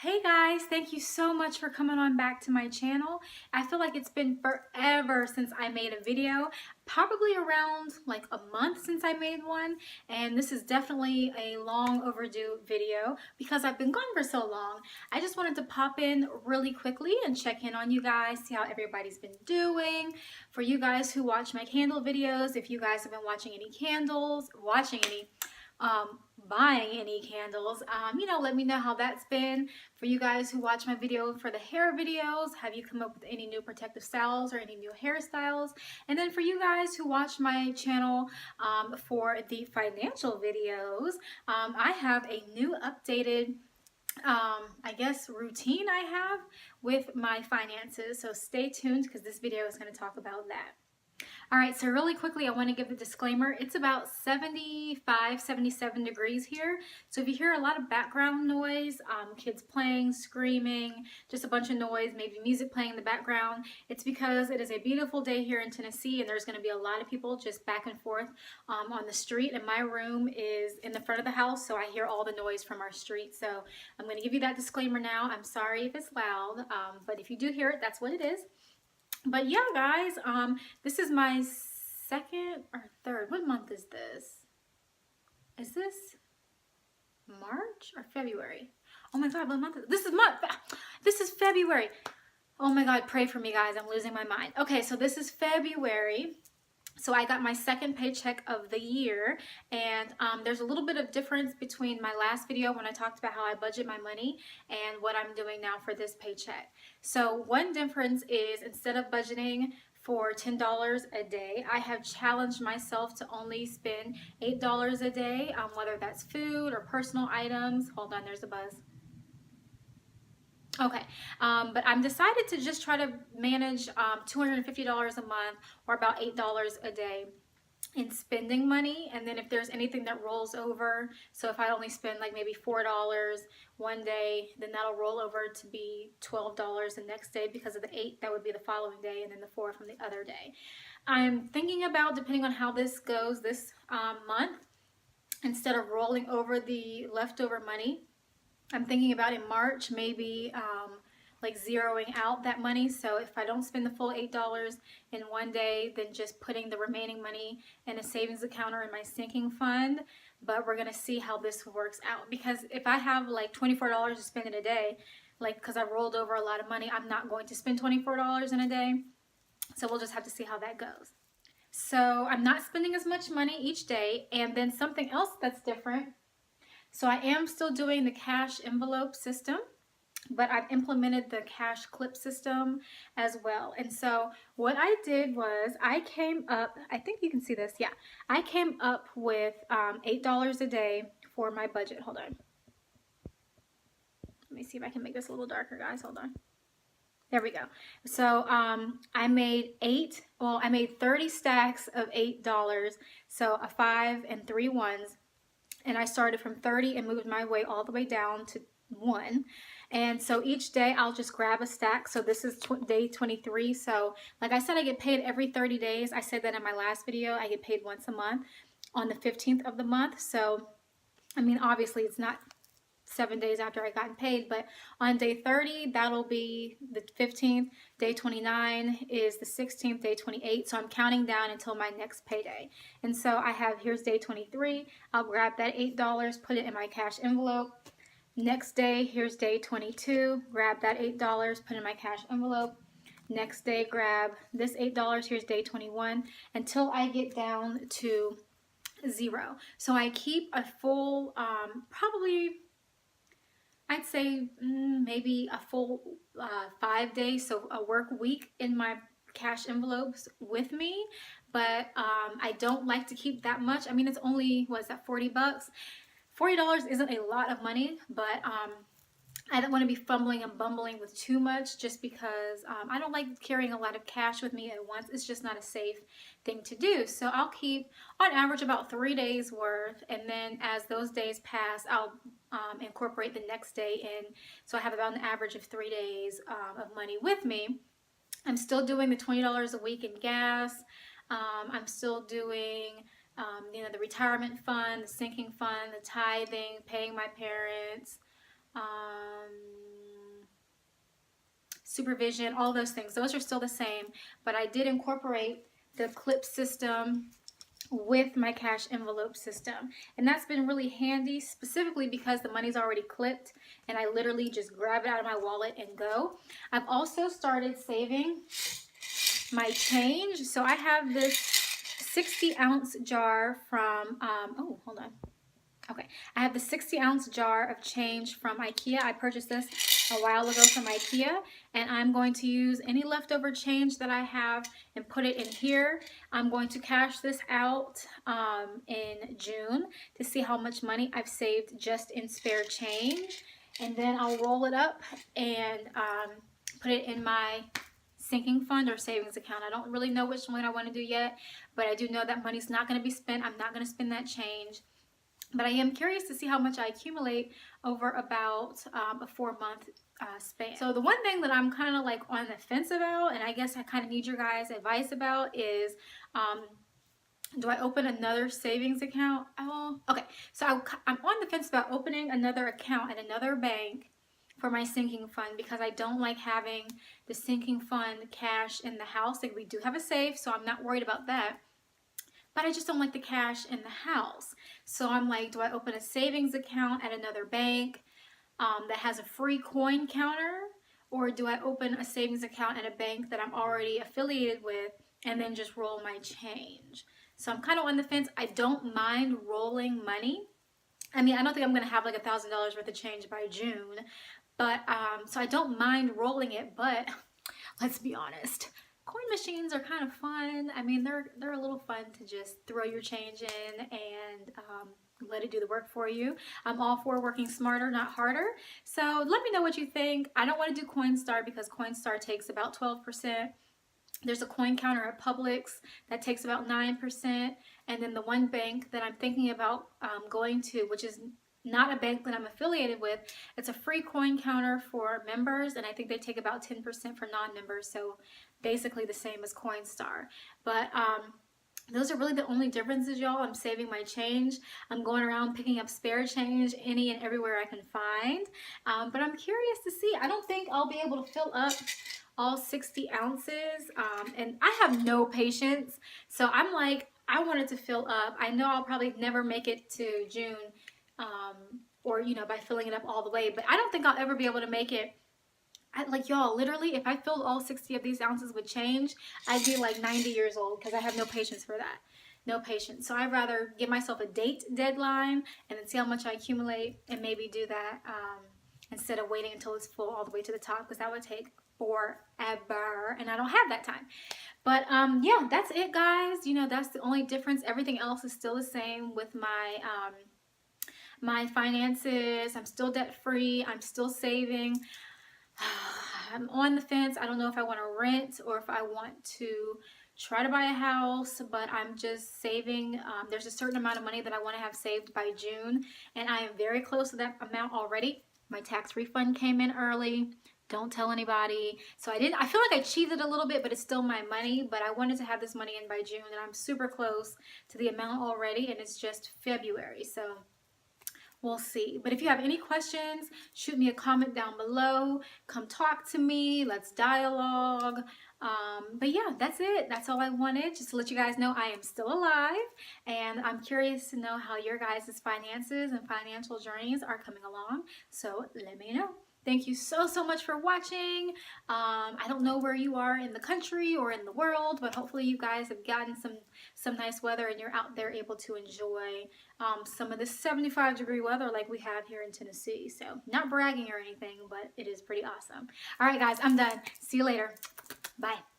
Hey guys, thank you so much for coming on back to my channel. I feel like it's been forever since I made a video, probably around like a month since I made one, and this is definitely a long overdue video because I've been gone for so long. I just wanted to pop in really quickly and check in on you guys, see how everybody's been doing. For you guys who watch my candle videos, if you guys have been watching any candles, buying any candles, let me know how that's been. For you guys who watch my video for the hair videos, have you come up with any new protective styles or any new hairstyles? And then for you guys who watch my channel for the financial videos, I have a new updated routine I have with my finances. So stay tuned because this video is going to talk about that. All right, so really quickly, I want to give the disclaimer. It's about 75, 77 degrees here. So if you hear a lot of background noise, kids playing, screaming, just a bunch of noise, maybe music playing in the background, it's because it is a beautiful day here in Tennessee and there's going to be a lot of people just back and forth on the street. And my room is in the front of the house, so I hear all the noise from our street. So I'm going to give you that disclaimer now. I'm sorry if it's loud, but if you do hear it, that's what it is. But yeah, guys, this is my second or third. What month is this? Is this March or February? Oh my God, what month is this? This is February. Oh my God, pray for me, guys. I'm losing my mind. Okay, so this is February. So I got my second paycheck of the year, and there's a little bit of difference between my last video when I talked about how I budget my money and what I'm doing now for this paycheck. So one difference is instead of budgeting for $10 a day, I have challenged myself to only spend $8 a day, whether that's food or personal items. Hold on, there's a buzz. Okay, but I'm decided to just try to manage $250 a month or about $8 a day in spending money. And then if there's anything that rolls over, so if I only spend like maybe $4 one day, then that'll roll over to be $12 the next day because of the 8 that would be the following day, and then the 4 from the other day. I'm thinking about, depending on how this goes this month, instead of rolling over the leftover money, I'm thinking about in March maybe like zeroing out that money. So if I don't spend the full $8 in one day, then just putting the remaining money in a savings account or in my sinking fund. But we're gonna see how this works out, because if I have like $24 to spend in a day, like because I rolled over a lot of money, I'm not going to spend $24 in a day. So we'll just have to see how that goes. So I'm not spending as much money each day. And then something else that's different. So I am still doing the cash envelope system, but I've implemented the cash clip system as well. And so what I did was I came up, I think you can see this, yeah. I came up with $8 a day for my budget. Hold on. Let me see if I can make this a little darker, guys. Hold on. There we go. So I made 30 stacks of $8. So a 5 and 3 ones. And I started from 30 and moved my way all the way down to 1. And so each day I'll just grab a stack. So this is day 23. So like I said, I get paid every 30 days. I said that in my last video. I get paid once a month on the 15th of the month. So, I mean, obviously it's not 7 days after I gotten paid, but on day 30, that'll be the 15th. Day 29 is the 16th, day 28. So I'm counting down until my next payday. And so I have, here's day 23. I'll grab that $8, put it in my cash envelope. Next day, here's day 22. Grab that $8, put it in my cash envelope. Next day, grab this $8. Here's day 21 until I get down to 0. So I keep a full, probably, I'd say maybe a full 5 days, so a work week in my cash envelopes with me, but I don't like to keep that much. I mean, it's only, what is that, 40 bucks? $40 isn't a lot of money, but I don't want to be fumbling and bumbling with too much, just because I don't like carrying a lot of cash with me at once. It's just not a safe thing to do. So I'll keep on average about 3 days worth, and then as those days pass, I'll incorporate the next day in. So I have about an average of 3 days of money with me. I'm still doing the $20 a week in gas. I'm still doing the retirement fund, the sinking fund, the tithing, paying my parents, supervision, all those things. Those are still the same, but I did incorporate the clip system with my cash envelope system, and that's been really handy, specifically because the money's already clipped and I literally just grab it out of my wallet and go. I've also started saving my change. So I have this 60-ounce jar from oh, hold on. Okay, I have the 60-ounce jar of change from IKEA. I purchased this a while ago from IKEA, and I'm going to use any leftover change that I have and put it in here. I'm going to cash this out in June to see how much money I've saved just in spare change, and then I'll roll it up and put it in my sinking fund or savings account. I don't really know which one I want to do yet, but I do know that money's not going to be spent. I'm not going to spend that change. But I am curious to see how much I accumulate over about a 4-month span. So the one thing that I'm kind of like on the fence about, and I guess I kind of need your guys' advice about, is do I open another savings account? Oh, okay. So I'm on the fence about opening another account at another bank for my sinking fund, because I don't like having the sinking fund cash in the house. Like, we do have a safe, so I'm not worried about that. But I just don't like the cash in the house. So I'm like, do I open a savings account at another bank that has a free coin counter? Or do I open a savings account at a bank that I'm already affiliated with and then just roll my change? So I'm kind of on the fence. I don't mind rolling money. I mean, I don't think I'm going to have like $1,000 worth of change by June. But so I don't mind rolling it, but let's be honest. Coin machines are kind of fun. I mean, they're a little fun to just throw your change in and let it do the work for you. I'm all for working smarter, not harder. So let me know what you think. I don't want to do Coinstar because Coinstar takes about 12%. There's a coin counter at Publix that takes about 9%. And then the one bank that I'm thinking about going to, which is not a bank that I'm affiliated with, it's a free coin counter for members, and I think they take about 10% for non-members, so basically the same as Coinstar. But those are really the only differences, y'all. I'm saving my change. I'm going around picking up spare change any and everywhere I can find. But I'm curious to see. I don't think I'll be able to fill up all 60 ounces, and I have no patience, so I'm like, I want it to fill up. I know I'll probably never make it to June, or, you know, by filling it up all the way, but I don't think I'll ever be able to make it. Like, y'all, literally, if I filled all 60 of these ounces with change, I'd be like 90 years old, because I have no patience for that. No patience. So I'd rather give myself a deadline and then see how much I accumulate and maybe do that instead of waiting until it's full all the way to the top, because that would take forever and I don't have that time. But yeah, that's it, guys. You know, that's the only difference. Everything else is still the same with my my finances. I'm still debt free. I'm still saving. I'm on the fence. I don't know if I want to rent or if I want to try to buy a house, but I'm just saving. There's a certain amount of money that I want to have saved by June, and I am very close to that amount already. My tax refund came in early. Don't tell anybody. So I feel like I cheated a little bit, but it's still my money. But I wanted to have this money in by June, and I'm super close to the amount already, and it's just February. So we'll see. But if you have any questions, shoot me a comment down below. Come talk to me. Let's dialogue. But yeah, that's it. That's all I wanted. Just to let you guys know I am still alive. And I'm curious to know how your guys' finances and financial journeys are coming along. So let me know. Thank you so much for watching. I don't know where you are in the country or in the world, but hopefully you guys have gotten some nice weather and you're out there able to enjoy some of this 75-degree weather like we have here in Tennessee. So not bragging or anything, but it is pretty awesome. All right, guys, I'm done. See you later. Bye.